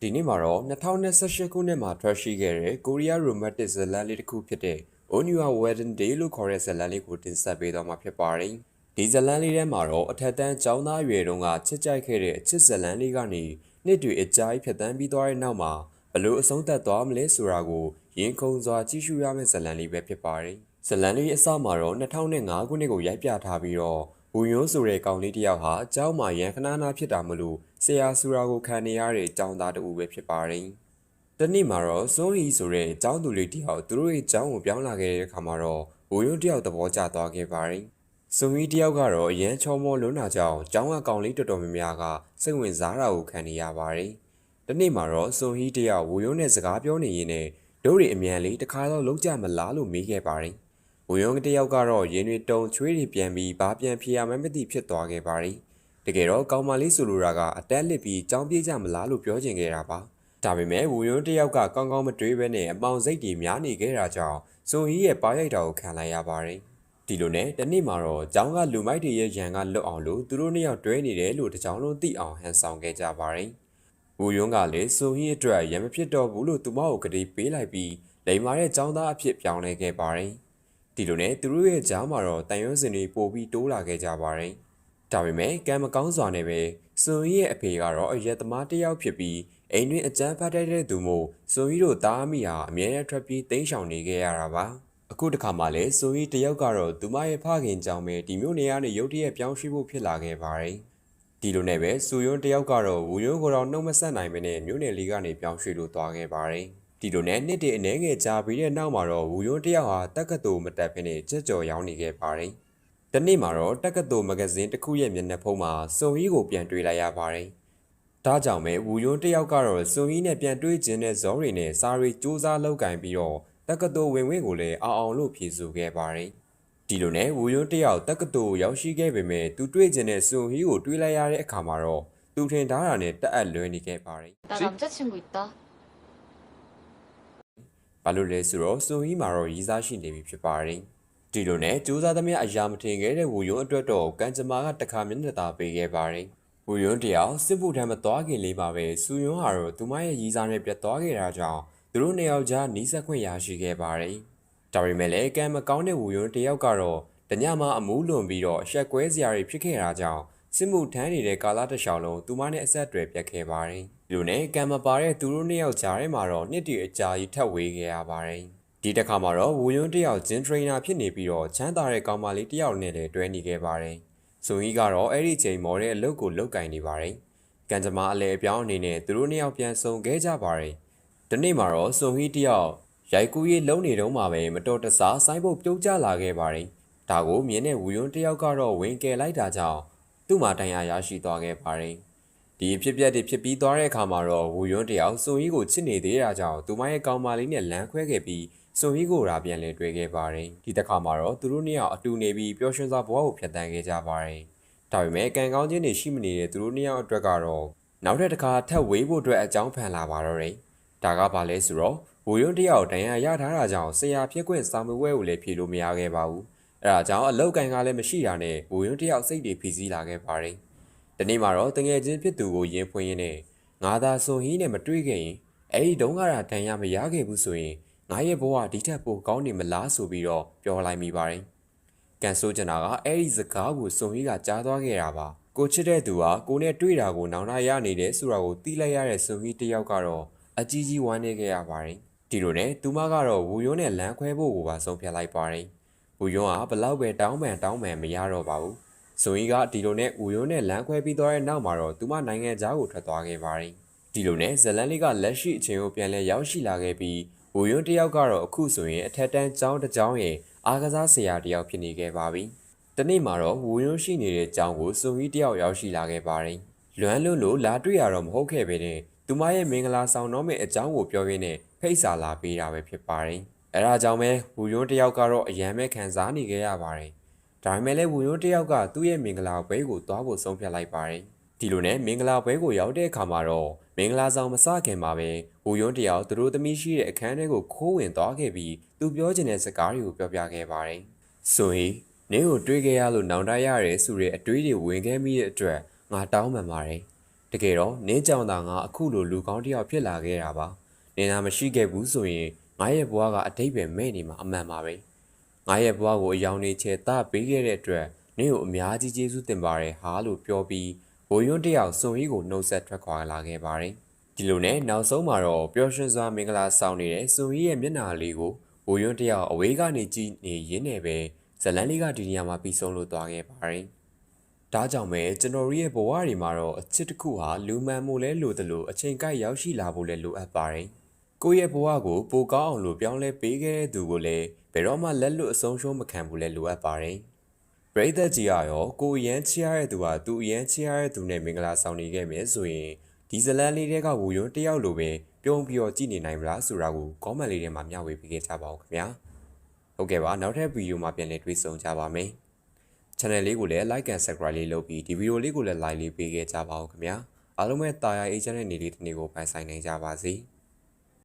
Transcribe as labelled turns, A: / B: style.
A: ဒီနေ့မှာတော့2018ခုနှစ်မှာထွက်ရှိခဲ့တဲ့ကိုရီးယားရိုမတ်တစ်ဇာတ်လမ်းလေးတစ်ခုဖြစ်တဲ့ Onua Wedding Day လို့ခေါ်တဲ့ဇာတ်လမ်းလေးကိုတင်ဆက်ပေးသွားမှာဖြစ်ပါတယ်။ဒီဇာတ်လမ်းလေးထဲမှာတော့အထက်တန်းကျောင်းသားအရွယ်တုန်းကချစ်ကြိုက်ခဲ့တဲ့အချစ်ဇာတ်လမ်းလေးကနေနှစ်တွေအကြာကြီးဖြတ်သန်းပြီးသွားတဲ့နောက်မှာဘလို့အဆုံးသတ်သွားမလဲဆိုတာကိုရင်ခုန်စွာကြည့်ရှုရမယ့်ဇာတ်လမ်းလေးပဲဖြစ်ပါတယ်။ဇာတ်လမ်းလေးအစမှာတော့2005ခုနှစ်ကိုရိုက်ပြထားပြီးတော့ဝူယွန်းဆိုတဲ့ကောင်လေးတစ်ယောက်ဟာအเจ้าမှာရန်ခဏနာဖြစ်တာမလို့ဆရာဆူရာကိုခံနေရတဲ့အကြောင်းသားတူပဲဖြစ်ပါတယ်။တနေ့မှာတော့စွန်ဟီဆိုတဲ့အကြောင်းသူလေးတစ်ယောက်သူတို့ရဲ့အကြောင်းကိုပြောင်းလာခဲ့တဲ့အခါမှာတော့ဝူယွန်းတစ်ယောက်သဘောကျသွားခဲ့ပါတယ်။စွန်ဟီတစ်ယောက်ကတော့အရန်ချောမောလွန်းတာကြောင့်ကျောင်းကကောင်လေးတော်တော်များများကစိတ်ဝင်စားတာကိုခံနေရပါတယ်။တနေ့မှာတော့စွန်ဟီတစ်ယောက်ဝူယွန်းနဲ့စကားပြောနေရင်းနဲ့တို့တွေအမြန်လေးတခါတော့လုံးကြမလားလို့မေးခဲ့ပါတယ်။ဝူယွန်းတစ်ယောက်ကတော့ရင်းတွေတုံချွေးတွေပြန်ပြီးဘာပြန်ဖြေရမှန်းမသိဖြစ်သွားခဲ့ပါတယ်။တကယ်တော့ကောင်မလေးဆိုလိုတာကအတန်းလစ်ပြီးကြောင်းပြေးကြမလားလို့ပြောချင်ခဲ့တာပါဒါပေမဲ့ဝူယွန်းတယောက်ကကောင်းကောင်းမတွေးဘဲနဲ့အမောင်စိတ်တွေများနေခဲ့တာကြောင့်စွန်ဟီရဲ့ပါရိုက်တာကိုခံလိုက်ရပါတယ်ဒီလိုနဲ့တနေ့မှာတော့ကျောင်းကလူမိုက်တွေရဲ့ရန်ကလွတ်အောင်လို့သူတို့နှစ်ယောက်တွဲနေတယ်လို့တကြောင်လုံးသိအောင်ဟန်ဆောင်ခဲ့ကြပါတယ်ဝူယွန်းကလည်းစွန်ဟီအတွက်ရံမဖြစ်တော့ဘူးလို့သူမကိုကတိပေးလိုက်ပြီးလိမ်မာတဲ့ကျောင်းသားအဖြစ်ပြောင်းလဲခဲ့ပါတယ်ဒီလိုနဲ့သူတို့ရဲ့ကြားမှာတော့တန်ရုံးစင်တွေပို့ပြီးတိုးလာခဲ့ကြပါတယ်ဒါပေမဲ့ကံမကောင်းစွာနဲ့ပဲစွန်ဟီရဲ့အဖေကတော့အရက်သမားတစ်ယောက်ဖြစ်ပြီးအိမ်တွင်အကြမ်းဖက်တဲ့သူမို့စွန်ဟီတို့သားအမိဟာအမြဲတမ်းထွက်ပြေးတိမ်းရှောင်နေခဲ့ရတာပါအခုတစ်ခါမှလည်းစွန်ဟီတစ်ယောက်ကတော့သူမရဲ့ဖခင်ကြောင့်ပဲဒီမျိုးနေရာနဲ့ရုတ်တရက်ပြောင်းရွှေ့ဖို့ဖြစ်လာခဲ့ပါတယ်ဒီလိုနဲ့ပဲစူယွန်းတစ်ယောက်ကတော့ဝူယွန်းကိုတော့နှုတ်မဆက်နိုင်မနဲ့မြို့နယ်လေးကနေပြောင်းရွှေ့လို့သွားခဲ့ပါတယ်ဒီလိုနဲ့နှစ်တည်းအနည်းငယ်ကြာပြီးတဲ့နောက်မှာတော့ဝူယွန်းတစ်ယောက်ဟာတက္ကသိုလ်မတက်ဘဲနဲ့ကြက်ကြော်ရောင်းနေခဲ့ပါတယ်တနေ့မှာတော့တက္ကသိုလ်မဂဇင်းတစ်ခုရဲ့မျက်နှာဖုံးမှာစွန်ဟီကိုပြန်တွေ့လိုက်ရပါတယ်။ဒါကြောင့်ပဲဝူယွန်းတစ်ယောက်ကတော့စွန်ဟီနဲ့ပြန်တွေ့ခြင်းနဲ့ဇောရီနဲ့စာရီစူးစမ်းလောက်ကင်ပြီးတော့တက္ကသိုလ်ဝင်ဝင်ကိုလည်းအောင်လို့ဖြေဆိုခဲ့ပါတယ်။ဒီလိုနဲ့ဝူယွန်းတစ်ယောက်တက္ကသိုလ်ရောက်ရှိခဲ့ပေမဲ့သူတွေ့ခြင်းနဲ့စွန်ဟီကိုတွေ့လိုက်ရတဲ့အခါမှာတော့သူထင်ထားတာနဲ့တက်အပ်လွဲနေခဲ့ပါတယ်
B: 나 남자친구 있다.
A: ။ဘာလို့လဲဆိုတော့စွန်ဟီမှာတော့ရည်စားရှိနေပြီဖြစ်ပါတယ်။ဒီလိုနဲ့စူးစမ်းသမျှအရာမထင်ခဲ့တဲ့ဝူယွန်းအတွက်တော့ကံကြမ္မာကတခါမျက်နှာသာပေးခဲ့ပါတယ်။ဝူယွန်းတယောက်စစ်ဖို့ထမ်းမသွားခင်လေးပါပဲစူယွန်းဟာတော့သူမရဲ့ရည်စားနဲ့ပြတ်သွားခဲ့တာကြောင့်သူတို့နှစ်ယောက်ကြားနီးစပ်ခွင့်ရရှိခဲ့ပါတယ်။ဒါပေမဲ့လည်းကံမကောင်းတဲ့ဝူယွန်းတယောက်ကတော့တညမှာအမူးလွန်ပြီးတော့ရှက်ကွဲစရာတွေဖြစ်ခဲ့တာကြောင့်စစ်မှုထမ်းနေတဲ့ကာလတစ်လျှောက်လုံးသူမနဲ့အဆက်အသွယ်ပြတ်ခဲ့ပါတယ်။ဒီလိုနဲ့ကံမပါတဲ့သူတို့နှစ်ယောက်ကြားထဲမှာတော့နှစ်တည်းအကြာကြီးထပ်ဝေးခဲ့ရပါတယ်။ဒီတစ်ခါမှာတော့ဝူယွန်းတယောက်ဂျင်ထရိနာဖြစ်နေပြီးတော့ချမ်းသာတဲ့ကောင်မလေးတယောက်နဲ့လည်းတွဲနေခဲ့ပါတယ်။ဆိုဟီကတော့အဲ့ဒီချိန်မော်တဲ့အလုပ်ကိုလုပ်ကင်နေပါတယ်။ကံကြမ္မာအလဲအပြောင်းအနေနဲ့သူတို့နှစ်ယောက်ပြန်ဆုံခဲ့ကြပါတယ်။ဒီနေ့မှာတော့ဆိုဟီတယောက်ရိုက်ကူးရေးလုံးနေတုန်းမှာပဲမတော်တဆဆိုင်းပုတ်ပြုတ်ကျလာခဲ့ပါတယ်။ဒါကိုမြင်တဲ့ဝူယွန်းတယောက်ကတော့ဝင်ကယ်လိုက်တာကြောင့်သူ့မှာတန်ရာရရှိသွားခဲ့ပါတယ်။ဒီဖြစ်ပျက်တွေဖြစ်ပြီးသွားတဲ့အခါမှာတော့ဝူယွန်းတယောက်ဆိုဟီကိုချစ်နေသေးတာကြောင့်သူမရဲ့ကောင်မလေးနဲ့လမ်းခွဲခဲ့ပြီးစွန်ဟီကိုရာပြန်လည်တွေ့ခဲ့ပါတယ်။ဒီတစ်ခါမှာတော့သူတို့နှစ်ယောက်အတူနေပြီးပျော်ရွှင်စွာဘဝကိုဖြတ်သန်းခဲ့ကြပါတယ်။ဒါပေမဲ့ကံကောင်းခြင်းတွေရှိမနေတဲ့သူတို့နှစ်ယောက်အတွက်ကတော့နောက်တစ်ခါထပ်ဝေးဖို့အတွက်အကြောင်းဖန်လာပါတော့တယ်။ဒါကဘာလဲဆိုတော့ဝူယွန်းတယောက်တန်ရာရထားတာကြောင့်ဆရာဖြစ်ခွင့်စာမေးပွဲကိုလည်းဖြေလို့မရခဲ့ပါဘူး။အဲဒါကြောင့်အလောက်ကန်ကလည်းမရှိတာနဲ့ဝူယွန်းတယောက်စိတ်တွေဖိစီးလာခဲ့ပါတယ်။ဒီနေ့မှာတော့တငယ်ချင်းဖြစ်သူကိုရင်ဖွင့်ရင်းနဲ့ငါသာစွန်ဟီနဲ့မတွေ့ခဲ့ရင်အဲ့ဒီတုန်းကတန်ရာမရခဲ့ဘူးဆိုရင်ငါရဲ့ဘဝဒီထက်ပိုကောင်းနေမလားဆိုပြီးတော့ပြောလိုက်မိပါတယ်။ကန်ဆိုးကျင်တာကအဲ့ဒီစကားကိုစွန်ဟီကကြားသွားခဲ့တာပါ။ကိုချစ်တဲ့သူကကိုနဲ့တွေ့တာကိုနောင်တရနေတယ်ဆိုတာကိုသိလိုက်ရတဲ့စွန်ဟီတယောက်ကတော့အကြီးကြီးဝမ်းနည်းခဲ့ရပါတယ်။ဒီလိုနဲ့သူမကတော့ဝူယွန်းနဲ့လမ်းခွဲဖို့ကိုပါဆုံးဖြတ်လိုက်ပါတယ်။ဝူယွန်းကဘလောက်ပဲတောင်းပန်မရတော့ပါဘူး။စွန်ဟီကဒီလိုနဲ့ဝူယွန်းနဲ့လမ်းခွဲပြီးသွားတဲ့နောက်မှာတော့သူမနိုင်ငံခြားကိုထွက်သွားခဲ့ပါတယ်။ဒီလိုနဲ့ဇလန်လေးကလက်ရှိအချိန်ကိုပြန်လဲရောက်ရှိလာခဲ့ပြီးဝူယွန်းတယောက်ကတော့အခုဆိုရင်အထက်တန်းကျောင်းတစ်ကျောင်းရဲ့အားကစားဆရာတယောက်ဖြစ်နေခဲ့ပါပြီ။တနေ့မှာတော့ဝူယွန်းရှိနေတဲ့ကျောင်းကိုစွန်ဟီတယောက်ရောက်ရှိလာခဲ့ပါတယ်။လွမ်းလွန်းလို့လာတွေ့ရတော့မဟုတ်ခဲ့ပေနဲ့သူမရဲ့မင်္ဂလာဆောင်တော့မယ့်အကြောင်းကိုပြောရင်းနဲ့ဖိတ်စာလာပေးတာပဲဖြစ်ပါတယ်။အဲဒါကြောင့်ပဲဝူယွန်းတယောက်ကတော့အယံမဲ့ခံစားနေခဲ့ရပါတယ်။ဒါပေမဲ့လည်းဝူယွန်းတယောက်ကသူ့ရဲ့မင်္ဂလာပွဲကိုသွားဖို့ဆုံးဖြတ်လိုက်ပါတယ်။ဒီလိုနဲ့မင်္ဂလာပွဲကိုရောက်တဲ့အခါမှာတော့မင်္ဂလာဆောင်မစခင်မှာပဲဝူယွန်းတယောက်သူတို့သမီးရှိတဲ့အခန်းထဲကိုခိုးဝင်သွားခဲ့ပြီးသူပြောချင်တဲ့စကားတွေကိုပြောပြခဲ့ပါတယ်။ဆိုဟီနင်းကိုတွေးခဲ့ရလို့နောင်တရတယ်ဆိုတဲ့အတွေးတွေဝင်ခဲ့မိတဲ့အတွက်ငါတောင်းပန်ပါတယ် တကယ်တော့နင်းကြောင်သာငါအခုလိုလူကောင်းတစ်ယောက်ဖြစ်လာခဲ့တာပါနင်သာမရှိခဲ့ဘူးဆိုရင်ငါရဲ့ဘဝကအတိတ်ပဲမဲ့နေမှာအမှန်ပါပဲငါရဲ့ဘဝကိုအယောင်နေချေတာပေးခဲ့တဲ့အတွက်နင့်ကိုအများကြီးကျေးဇူးတင်ပါတယ်ဟာလို့ပြောပြီးဘိုးယွန်းတစ်ယောက်စွန်ရီကိုနှုတ်ဆက်ထွက်ခွာလာခဲ့ပါတယ်ဒီလိုနဲ့နောက်ဆုံးမှာတော့ပျော်ရွှင်စွာမင်္ဂလာဆောင်နေတဲ့စွန်ရီရဲ့မျက်နှာလေးကိုဘိုးယွန်းတစ်ယောက်အဝေးကနေကြည့်နေရင်းနဲ့ပဲဇလန်းလေးကဒီနေရာမှာပြီးဆုံးလို့သွားခဲ့ပါတယ်ဒါကြောင့်ပဲကျွန်တော်ရဲ့ဘဝတွေမှာတော့အချစ်တစ်ခုဟာလူမှန်မှုလဲလိုသလိုအချိန်ကိုက်ရောက်ရှိလာဖို့လဲလိုအပ်ပါတယ်ကိုယ့်ရဲ့ဘဝကိုပိုကောင်းအောင်လို့ပြောင်းလဲပေးခဲ့တဲ့သူကိုလည်းဘယ်တော့မှလက်လွတ်အဆုံးရှုံးမခံဘူးလဲလိုအပ်ပါတယ်ပရိသတ်ကြီးရောကိုရမ်းချရတဲ့သူဟာသူရမ်းချရတဲ့သူနဲ့မင်္ဂလာဆောင်နေခဲ့မယ်ဆိုရင်ဒီဇလန်လေးတွေကဝူယွန်းတယောက်လိုပဲပြုံးပြီးတော့ကြည်နေနိုင်မလားဆိုတာကို comment လေးထဲမှာမျှဝေပေးခဲ့ကြပါဦးခင်ဗျာဟုတ်ကဲ့ပါနောက်ထပ်ဗီဒီယိုမှာပြန်လည်တွေ့ဆုံကြပါမယ် channel လေးကိုလည်း like and subscribe လေးလုပ်ပြီးဒီဗီဒီယိုလေးကိုလည်း like လေးပေးခဲ့ကြပါဦးခင်ဗျာအားလုံးပဲတာယာအေးချမ်းတဲ့နေ့လေးတစ်နေ့ကိုပိုင်ဆိုင်နိုင်ကြပါစေ။